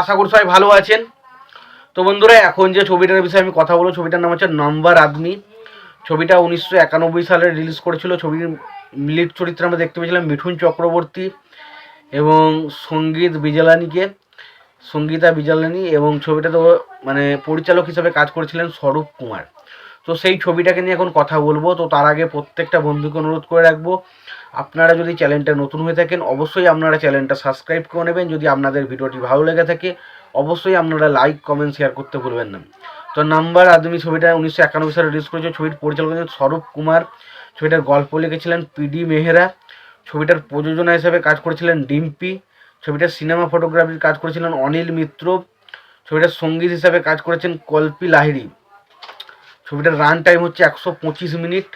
আশা করি সবাই ভালো আছেন। তো বন্ধুরা, এখন যে ছবিটার বিষয়ে আমি কথা বলবো, ছবিটার নাম হচ্ছে নাম্বার আদমি। ছবিটা 1991 সালে রিলিজ করেছিল। ছবির লিড চরিত্রে আমরা দেখতে পেয়েছিলাম মিঠুন চক্রবর্তী এবং সঙ্গীতা বিজালানি, এবং ছবিটাতে মানে পরিচালক হিসেবে কাজ করেছিলেন স্বরূপ কুমার। তো সেই ছবিটাকে নিয়ে এখন কথা বলবো। তো তার আগে প্রত্যেকটা বন্ধুকে অনুরোধ করে রাখবো, আপনারা যদি চ্যানেলটা নতুন হয়ে থাকেন অবশ্যই আপনারা চ্যানেলটা সাবস্ক্রাইব করে নেবেন। যদি আপনাদের ভিডিওটি ভালো লেগে থাকে অবশ্যই আপনারা লাইক কমেন্ট শেয়ার করতে ভুলবেন না। তো নাম্বার আদমি ছবিটা 1991 সালে রিলিজ করেছে। ছবির পরিচালক স্বরূপ কুমার। ছবিটার গল্প লিখেছিলেন পিডি মেহরা। ছবিটার প্রযোজনা হিসেবে কাজ করেছিলেন ডিম্পি। ছবিটার সিনেমা ফটোগ্রাফির কাজ করেছিলেন অনিল মিত্র। ছবিটার সঙ্গীত হিসাবে কাজ করেছেন কল্পি লাহিড়ী। ছবিটার রান টাইম হচ্ছে 125 মিনিট।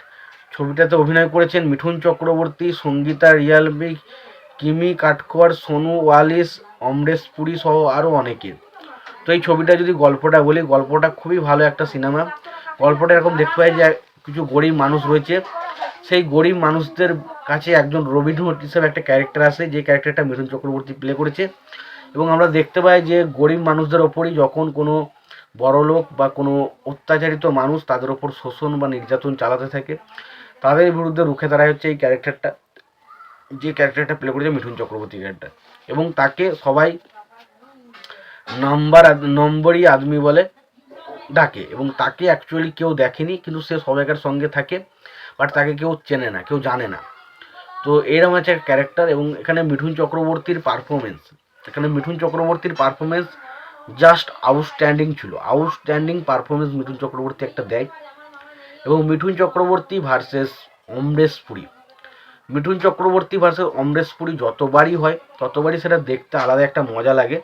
ছবিটাতে অভিনয় করেছেন মিঠুন চক্রবর্তী, সঙ্গীতা রিয়ালবি, কিমি কাটকর, সোনু ওয়ালিস, অমরেশ পুরী সহ আরও অনেকে। তো এই ছবিটা যদি গল্পটা বলি, গল্পটা খুবই ভালো একটা সিনেমা। গল্পটা এরকম দেখতে পাই যে কিছু গরিব মানুষ রয়েছে, সেই গরিব মানুষদের কাছে একজন রবিন হুড হিসেবে একটা ক্যারেক্টার আসে, যে ক্যারেক্টারটা মিঠুন চক্রবর্তী প্লে করেছে। এবং আমরা দেখতে পাই যে গরিব মানুষদের ওপরই যখন কোনো বড়লোক বা কোনো অত্যাচারিত মানুষ তাদের ওপর শোষণ বা নির্যাতন চালাতে থাকে, তাদের বিরুদ্ধে রুখে দাঁড়ায় হচ্ছে এই ক্যারেক্টারটা, যে ক্যারেক্টারটা প্লে করেছে মিঠুন চক্রবর্তী ক্যারেক্টার। এবং তাকে সবাই নম্বরই আদমি বলে ডাকে, এবং তাকে অ্যাকচুয়ালি কেউ দেখেনি, কিন্তু সে সবাইকার সঙ্গে থাকে, বাট তাকে কেউ চেনে না, কেউ জানে না। তো এরকম হচ্ছে একটা ক্যারেক্টার। এবং এখানে মিঠুন চক্রবর্তীর পারফরমেন্স জাস্ট আউটস্ট্যান্ডিং ছিল। আউটস্ট্যান্ডিং পারফরমেন্স মিঠুন চক্রবর্তী একটা দেয়। এবং মিঠুন চক্রবর্তী ভার্সেস অমরেশ পুরী, যতবারই হয় ততবারই সেটা দেখতে আলাদা একটা মজা লাগে।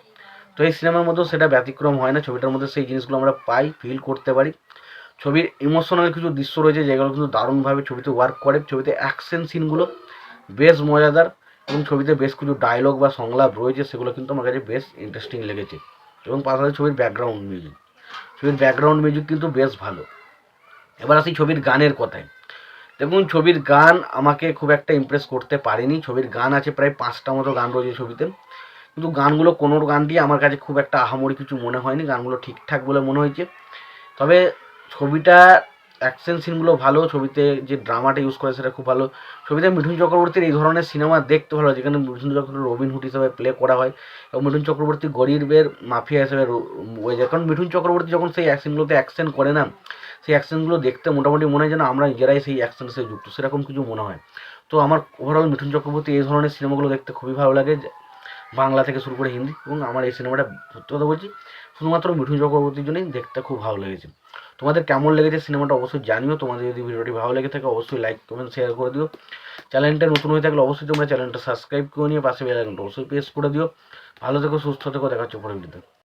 তো এই সিনেমার মধ্যেও সেটা ব্যতিক্রম হয় না। ছবিটার মধ্যে সেই জিনিসগুলো আমরা পাই, ফিল করতে পারি। ছবির ইমোশনাল কিছু দৃশ্য রয়েছে যেগুলো কিন্তু দারুণভাবে ছবিতে ওয়ার্ক করে। ছবিতে অ্যাকশন সিনগুলো বেশ মজাদার, এবং ছবিতে বেশ কিছু ডায়লগ বা সংলাপ রয়েছে, সেগুলো কিন্তু আমার কাছে বেশ ইন্টারেস্টিং লেগেছে। এবং পাশাপাশি ছবির ব্যাকগ্রাউন্ড মিউজিক কিন্তু বেশ ভালো। এবার আসি ছবির গানের কথায়। দেখুন, ছবির গান আমাকে খুব একটা ইমপ্রেস করতে পারেনি। ছবির গান আছে প্রায় 5টা মতো গান রয়েছে ছবিতে, কিন্তু গানগুলো কোনো গানটি আমার কাছে খুব একটা আহামরি কিছু মনে হয়নি। গানগুলো ঠিকঠাক বলে মনে হয়েছে। তবে ছবিটা অ্যাকশন সিনগুলো ভালো, ছবিতে যে ড্রামাটা ইউজ করে সেটা খুব ভালো। ছবিতে মিঠুন চক্রবর্তীর এই ধরনের সিনেমা দেখতে ভালো, যেখানে মিঠুন চক্রবর্তী রবিন হুড হিসেবে প্লে করা হয়, এবং মিঠুন চক্রবর্তী গরিবের মাফিয়া হিসেবে হয়ে যায়। কারণ মিঠুন চক্রবর্তী যখন সেই অ্যাকশনগুলোতে অ্যাকশন করে না, সেই অ্যাকশনগুলো দেখতে মোটামুটি মনে হয় যেন আমরা নিজেরাই সেই অ্যাকশনের সাথে যুক্ত, সেরকম কিছু মনে হয়। তো আমার ওভারঅল মিঠুন চক্রবর্তী এই ধরনের সিনেমাগুলো দেখতে খুবই ভালো লাগে, বাংলা থেকে শুরু করে হিন্দি। এবং আমার এই সিনেমাটা সত্যি কথা বলছি শুধুমাত্র মিঠুন চক্রবর্তীর জন্যই দেখতে খুব ভালো লেগেছে। তোমাদের কেমন লেগেছে সিনেমাটা অবশ্যই জানিও। তোমাদের যদি ভিডিওটি ভালো লেগে থাকে অবশ্যই লাইক কমেন্ট শেয়ার করে দিও। চ্যানেলটা নতুন হয়ে থাকলে অবশ্যই তোমরা চ্যানেলটা সাবস্ক্রাইব করে নিয়ে পাশে বেল আইকনটা অবশ্যই প্রেস করে দিও। ভালো থেকো, সুস্থ থেকো, দেখা হচ্ছে পরের ভিডিওতে।